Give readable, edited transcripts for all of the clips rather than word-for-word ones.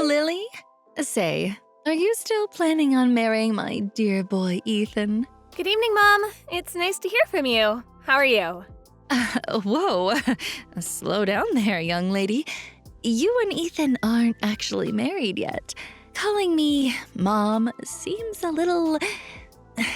Hello, Lily. Say, are you still planning on marrying my dear boy, Ethan? Good evening, Mom. It's nice to hear from you. How are you? Whoa, slow down there, young lady. You and Ethan aren't actually married yet. Calling me Mom seems a little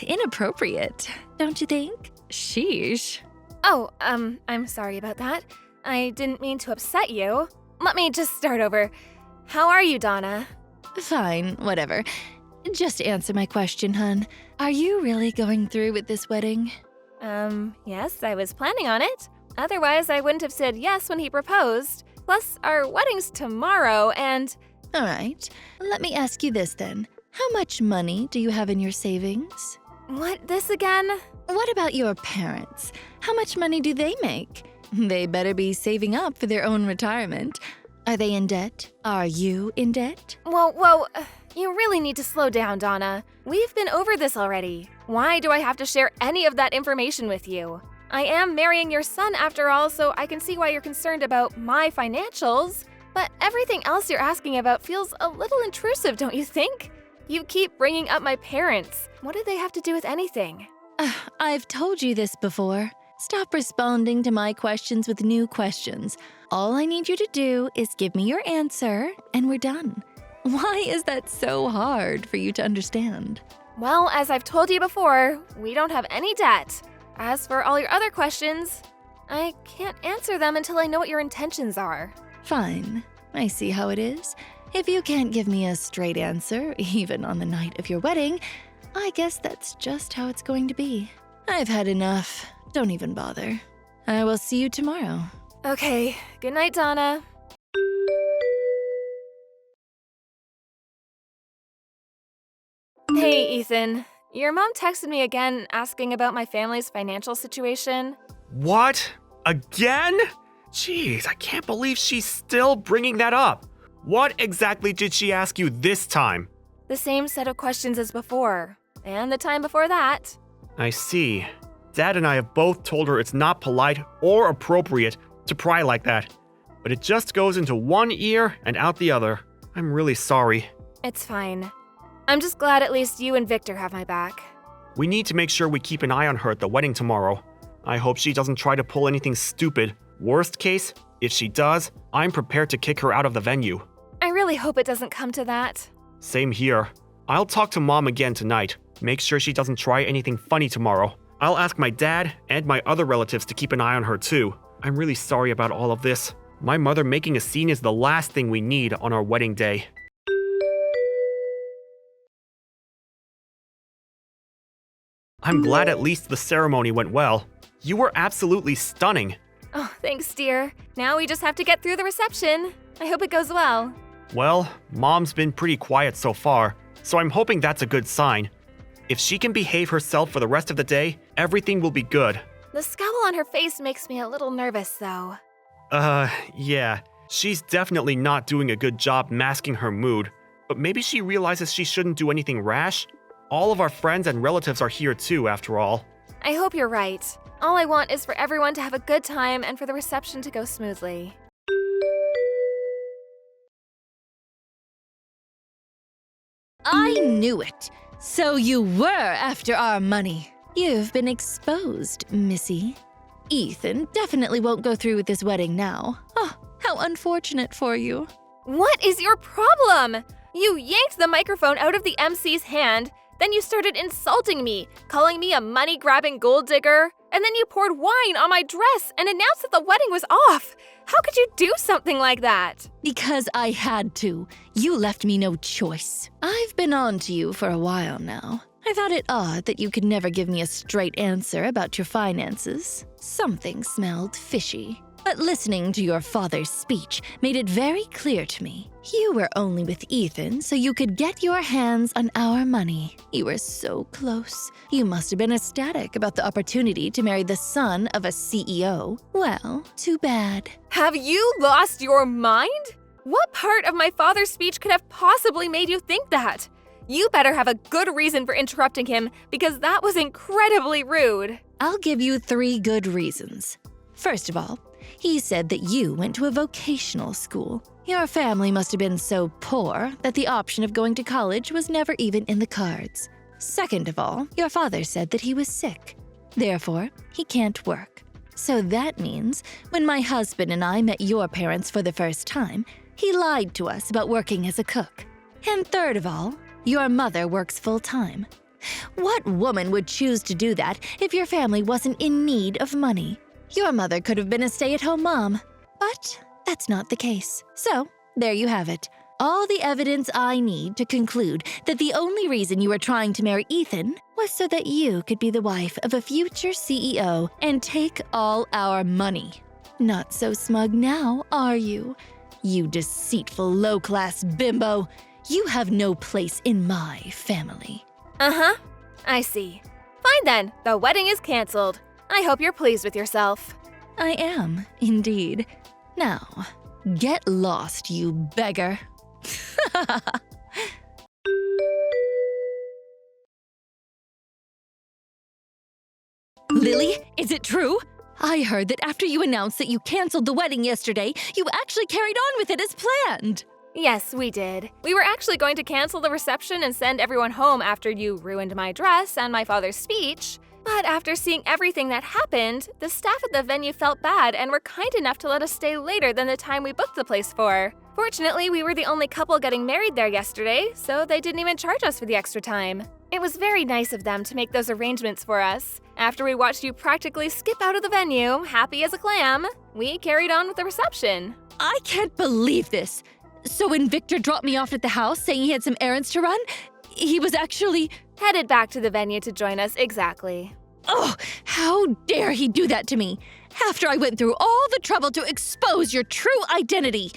inappropriate, don't you think? Sheesh. Oh, I'm sorry about that. I didn't mean to upset you. Let me just start over. How are you, Donna? Fine, whatever. Just answer my question, hun. Are you really going through with this wedding? Yes, I was planning on it. Otherwise, I wouldn't have said yes when he proposed. Plus, our wedding's tomorrow, and… All right, let me ask you this then. How much money do you have in your savings? What, this again? What about your parents? How much money do they make? They better be saving up for their own retirement. Are they in debt? Are you in debt? Whoa, you really need to slow down, Donna. We've been over this already. Why do I have to share any of that information with you? I am marrying your son after all, so I can see why you're concerned about my financials. But everything else you're asking about feels a little intrusive, don't you think? You keep bringing up my parents. What do they have to do with anything? I've told you this before. Stop responding to my questions with new questions. All I need you to do is give me your answer, and we're done. Why is that so hard for you to understand? Well, as I've told you before, we don't have any debt. As for all your other questions, I can't answer them until I know what your intentions are. Fine. I see how it is. If you can't give me a straight answer, even on the night of your wedding, I guess that's just how it's going to be. I've had enough. Don't even bother. I will see you tomorrow. Okay, good night, Donna. Hey, Ethan. Your mom texted me again asking about my family's financial situation. What? Again? Jeez, I can't believe she's still bringing that up. What exactly did she ask you this time? The same set of questions as before, and the time before that. I see. Dad and I have both told her it's not polite or appropriate to pry like that. But it just goes into one ear and out the other. I'm really sorry. It's fine. I'm just glad at least you and Victor have my back. We need to make sure we keep an eye on her at the wedding tomorrow. I hope she doesn't try to pull anything stupid. Worst case, if she does, I'm prepared to kick her out of the venue. I really hope it doesn't come to that. Same here. I'll talk to Mom again tonight. Make sure she doesn't try anything funny tomorrow. I'll ask my dad and my other relatives to keep an eye on her too. I'm really sorry about all of this. My mother making a scene is the last thing we need on our wedding day. I'm glad at least the ceremony went well. You were absolutely stunning. Oh, thanks, dear. Now we just have to get through the reception. I hope it goes well. Well, Mom's been pretty quiet so far, so I'm hoping that's a good sign. If she can behave herself for the rest of the day, everything will be good. The scowl on her face makes me a little nervous, though. Yeah. She's definitely not doing a good job masking her mood, but maybe she realizes she shouldn't do anything rash. All of our friends and relatives are here too, after all. I hope you're right. All I want is for everyone to have a good time and for the reception to go smoothly. I knew it. So you were after our money. You've been exposed, Missy. Ethan definitely won't go through with this wedding now. Oh, how unfortunate for you. What is your problem? You yanked the microphone out of the MC's hand, then you started insulting me, calling me a money-grabbing gold digger, and then you poured wine on my dress and announced that the wedding was off. How could you do something like that? Because I had to. You left me no choice. I've been on to you for a while now. I thought it odd that you could never give me a straight answer about your finances. Something smelled fishy. But listening to your father's speech made it very clear to me. You were only with Ethan so you could get your hands on our money. You were so close. You must have been ecstatic about the opportunity to marry the son of a CEO. Well, too bad. Have you lost your mind? What part of my father's speech could have possibly made you think that? You better have a good reason for interrupting him because that was incredibly rude. I'll give you 3 good reasons. First of all, he said that you went to a vocational school. Your family must have been so poor that the option of going to college was never even in the cards. Second of all, your father said that he was sick. Therefore, he can't work. So that means when my husband and I met your parents for the first time, he lied to us about working as a cook. And third of all, your mother works full-time. What woman would choose to do that if your family wasn't in need of money? Your mother could have been a stay-at-home mom, but that's not the case. So, there you have it. All the evidence I need to conclude that the only reason you were trying to marry Ethan was so that you could be the wife of a future CEO and take all our money. Not so smug now, are you? You deceitful low-class bimbo. You have no place in my family. Uh-huh. I see. Fine then, the wedding is canceled. I hope you're pleased with yourself. I am, indeed. Now, get lost, you beggar. Lily, is it true? I heard that after you announced that you canceled the wedding yesterday, you actually carried on with it as planned. Yes, we did. We were actually going to cancel the reception and send everyone home after you ruined my dress and my father's speech. But after seeing everything that happened, the staff at the venue felt bad and were kind enough to let us stay later than the time we booked the place for. Fortunately, we were the only couple getting married there yesterday, so they didn't even charge us for the extra time. It was very nice of them to make those arrangements for us. After we watched you practically skip out of the venue, happy as a clam, we carried on with the reception. I can't believe this. So when Victor dropped me off at the house saying he had some errands to run, he was actually headed back to the venue to join us, exactly. Oh, how dare he do that to me? After I went through all the trouble to expose your true identity.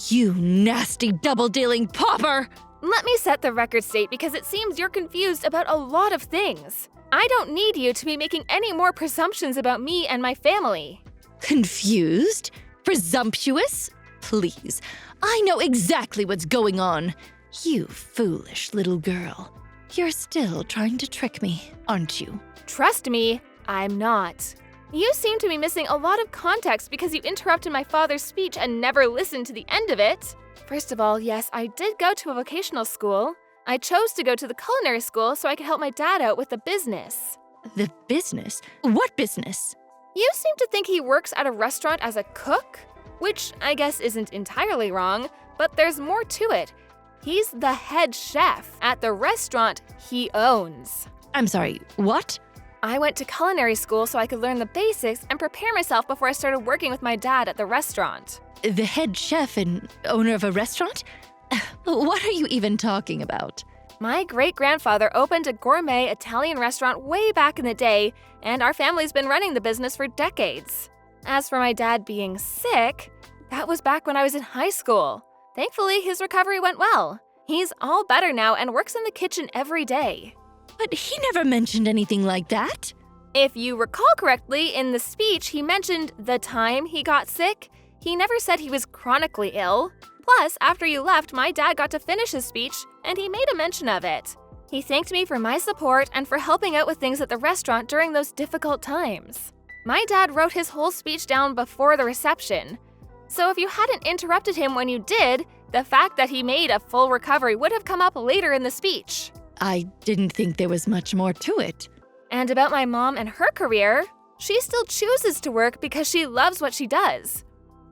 You nasty double-dealing pauper! Let me set the record straight because it seems you're confused about a lot of things. I don't need you to be making any more presumptions about me and my family. Confused? Presumptuous? Please, I know exactly what's going on. You foolish little girl. You're still trying to trick me, aren't you? Trust me, I'm not. You seem to be missing a lot of context because you interrupted my father's speech and never listened to the end of it. First of all, yes, I did go to a vocational school. I chose to go to the culinary school so I could help my dad out with the business. The business? What business? You seem to think he works at a restaurant as a cook, which I guess isn't entirely wrong, but there's more to it. He's the head chef at the restaurant he owns. I'm sorry, what? I went to culinary school so I could learn the basics and prepare myself before I started working with my dad at the restaurant. The head chef and owner of a restaurant? What are you even talking about? My great-grandfather opened a gourmet Italian restaurant way back in the day, and our family's been running the business for decades. As for my dad being sick, that was back when I was in high school. Thankfully, his recovery went well. He's all better now and works in the kitchen every day. But he never mentioned anything like that. If you recall correctly, in the speech, he mentioned the time he got sick. He never said he was chronically ill. Plus, after you left, my dad got to finish his speech, and he made a mention of it. He thanked me for my support and for helping out with things at the restaurant during those difficult times. My dad wrote his whole speech down before the reception. So if you hadn't interrupted him when you did, the fact that he made a full recovery would have come up later in the speech. I didn't think there was much more to it. And about my mom and her career, she still chooses to work because she loves what she does.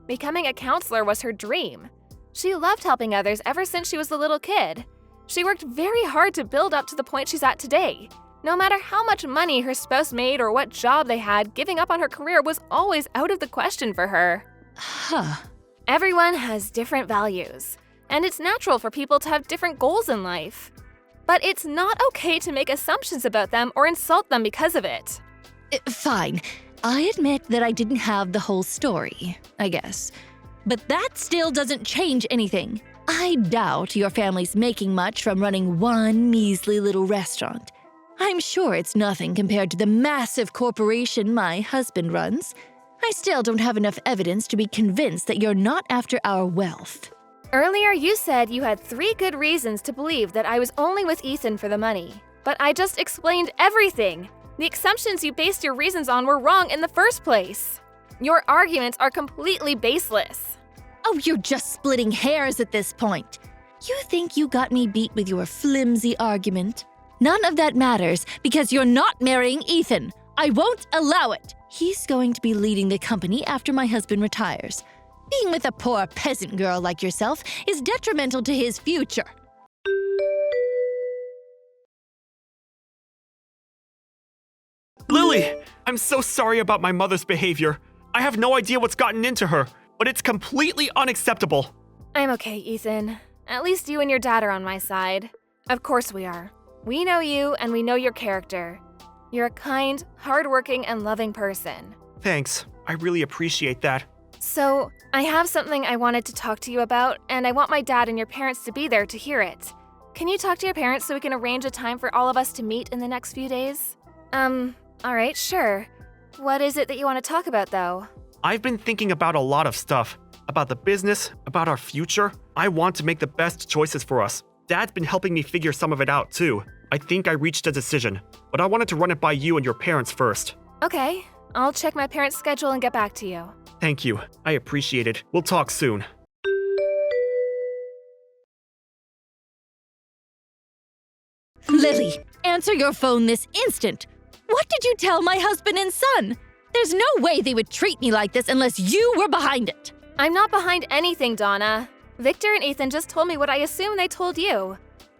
Becoming a counselor was her dream. She loved helping others ever since she was a little kid. She worked very hard to build up to the point she's at today. No matter how much money her spouse made or what job they had, giving up on her career was always out of the question for her. Huh. Everyone has different values, and it's natural for people to have different goals in life. But it's not okay to make assumptions about them or insult them because of it. Fine. I admit that I didn't have the whole story, I guess. But that still doesn't change anything. I doubt your family's making much from running one measly little restaurant. I'm sure it's nothing compared to the massive corporation my husband runs. I still don't have enough evidence to be convinced that you're not after our wealth. Earlier, you said you had 3 good reasons to believe that I was only with Ethan for the money. But I just explained everything. The assumptions you based your reasons on were wrong in the first place. Your arguments are completely baseless. Oh, you're just splitting hairs at this point. You think you got me beat with your flimsy argument? None of that matters because you're not marrying Ethan. I won't allow it. He's going to be leading the company after my husband retires. Being with a poor peasant girl like yourself is detrimental to his future. Lily! I'm so sorry about my mother's behavior. I have no idea what's gotten into her, but it's completely unacceptable. I'm okay, Ethan. At least you and your dad are on my side. Of course we are. We know you and we know your character. You're a kind, hardworking, and loving person. Thanks. I really appreciate that. So, I have something I wanted to talk to you about, and I want my dad and your parents to be there to hear it. Can you talk to your parents so we can arrange a time for all of us to meet in the next few days? Alright, sure. What is it that you want to talk about, though? I've been thinking about a lot of stuff. About the business, about our future. I want to make the best choices for us. Dad's been helping me figure some of it out, too. I think I reached a decision, but I wanted to run it by you and your parents first. Okay, I'll check my parents' schedule and get back to you. Thank you. I appreciate it. We'll talk soon. Lily, answer your phone this instant. What did you tell my husband and son? There's no way they would treat me like this unless you were behind it. I'm not behind anything, Donna. Victor and Ethan just told me what I assume they told you.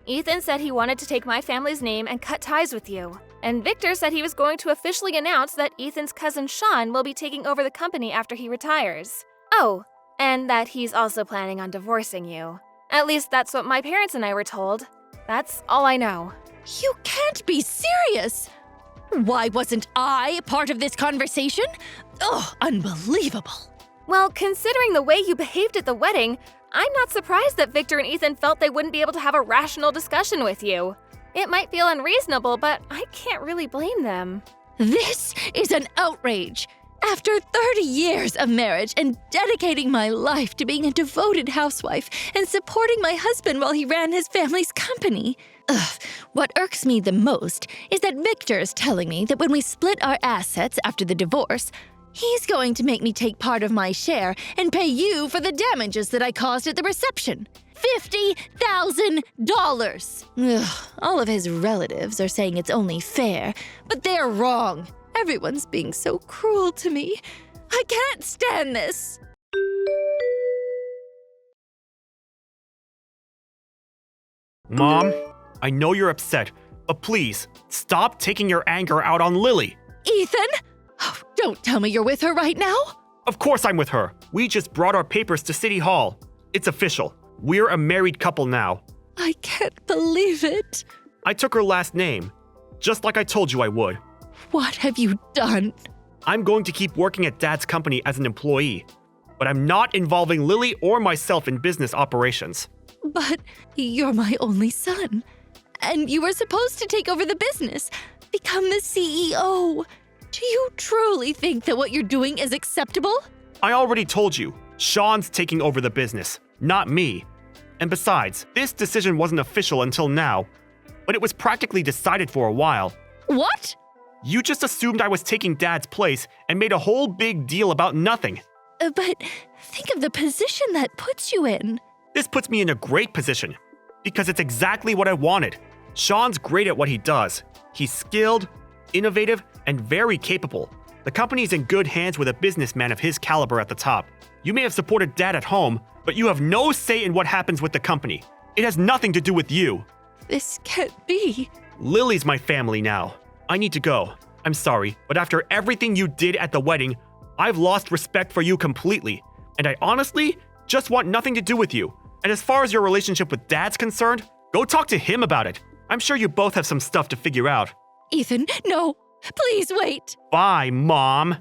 Ethan said he wanted to take my family's name and cut ties with you. And Victor said he was going to officially announce that Ethan's cousin Sean will be taking over the company after he retires. Oh, and that he's also planning on divorcing you. At least that's what my parents and I were told. That's all I know. You can't be serious! Why wasn't I part of this conversation? Ugh, unbelievable. Well, considering the way you behaved at the wedding, I'm not surprised that Victor and Ethan felt they wouldn't be able to have a rational discussion with you. It might feel unreasonable, but I can't really blame them. This is an outrage. After 30 years of marriage and dedicating my life to being a devoted housewife and supporting my husband while he ran his family's company. What irks me the most is that Victor is telling me that when we split our assets after the divorce, he's going to make me take part of my share and pay you for the damages that I caused at the reception. $50,000! All of his relatives are saying it's only fair, but they're wrong. Everyone's being so cruel to me. I can't stand this. Mom, I know you're upset, but please, stop taking your anger out on Lily. Ethan? Oh, don't tell me you're with her right now. Of course I'm with her. We just brought our papers to City Hall. It's official. We're a married couple now. I can't believe it. I took her last name, just like I told you I would. What have you done? I'm going to keep working at Dad's company as an employee, but I'm not involving Lily or myself in business operations. But you're my only son, and you were supposed to take over the business, become the CEO. Do you truly think that what you're doing is acceptable? I already told you, Sean's taking over the business, not me. And besides, this decision wasn't official until now, but it was practically decided for a while. What? You just assumed I was taking Dad's place and made a whole big deal about nothing. But think of the position that puts you in. This puts me in a great position, because it's exactly what I wanted. Sean's great at what he does. He's skilled, innovative, and very capable. The company's in good hands with a businessman of his caliber at the top. You may have supported Dad at home, but you have no say in what happens with the company. It has nothing to do with you. This can't be. Lily's my family now. I need to go. I'm sorry, but after everything you did at the wedding, I've lost respect for you completely. And I honestly just want nothing to do with you. And as far as your relationship with Dad's concerned, go talk to him about it. I'm sure you both have some stuff to figure out. Ethan, no. Please wait. Bye, Mom.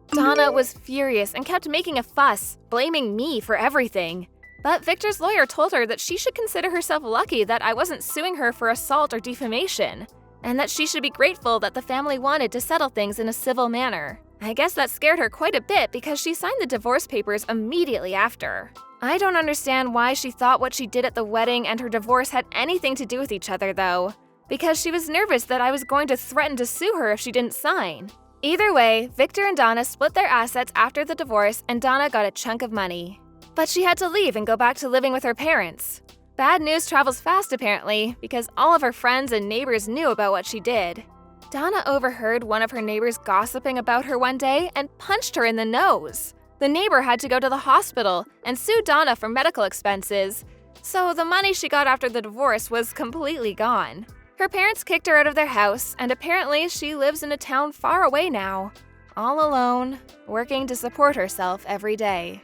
Donna was furious and kept making a fuss, blaming me for everything. But Victor's lawyer told her that she should consider herself lucky that I wasn't suing her for assault or defamation, and that she should be grateful that the family wanted to settle things in a civil manner. I guess that scared her quite a bit because she signed the divorce papers immediately after. I don't understand why she thought what she did at the wedding and her divorce had anything to do with each other, though, because she was nervous that I was going to threaten to sue her if she didn't sign. Either way, Victor and Donna split their assets after the divorce, and Donna got a chunk of money. But she had to leave and go back to living with her parents. Bad news travels fast, apparently, because all of her friends and neighbors knew about what she did. Donna overheard one of her neighbors gossiping about her one day and punched her in the nose. The neighbor had to go to the hospital and sue Donna for medical expenses, so the money she got after the divorce was completely gone. Her parents kicked her out of their house, and apparently she lives in a town far away now, all alone, working to support herself every day.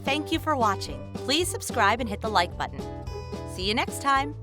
Thank you for watching. Please subscribe and hit the like button. See you next time.